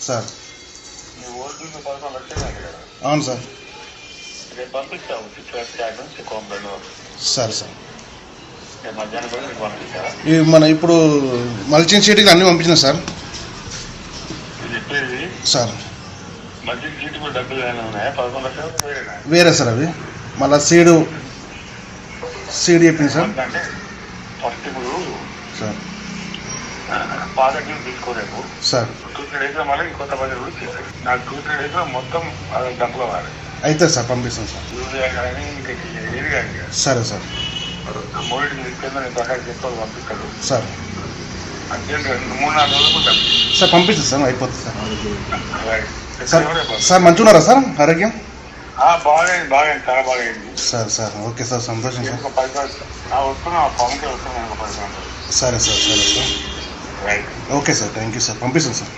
Sir నీ vote 11 లక్షలు కదా. అవును సార్. రేపు పంపిస్తాము చిత్తూరు నుంచి కోంబెన్నూరు. సరే సార్. రేపు మధ్యాహ్నం కూడా నీకు పంపిస్తారా? ఇవి మన ఇప్పుడు మల్చింగ్ షీట్కి అన్నీ పంపించిన సార్. ఇది చెప్పేది సార్ మధ్యలో సీటు కూడా డబ్బులు ఏమైనా ఉన్నాయా? 11 లక్షలు వేరేనా? వేరే సార్ అవి మళ్ళీ సీడ్ చెప్పింది సార్. అంటే ఫస్ట్ ఇప్పుడు సార్ పాత డ్యూ తీసుకోలేము సార్. 2-3 డేస్లో మళ్ళీ కొత్త బడ్జెట్ కూడా చేశారు. నాకు 2-3 డేస్లో మొత్తం డబ్బులు అవ్వాలి. అయితే సార్ పంపిస్తాం సార్. యూరియా కానీ ఇంకా ఏది కానీ సరే సార్. మూడింటికి తీసుకెళ్ళి నేను ప్రకారం చేసుకోవాలి పంపిస్తాడు సార్. అర్జెంట్ 3-4 రోజులు కూడా సార్ పంపిస్తాను సార్, అయిపోతుంది సార్. సార్ డబ్బులు. సార్ మంచిగా ఉన్నారా సార్ ఆరోగ్యం? బాగా చాలా బాగా అయింది. సార్ ఓకే సార్, సంతోషం సార్. వస్తున్నా పవన్కే వస్తున్నాను. 10 సరే sir. Okay sir, thank you sir, పంపిస్తాను సార్.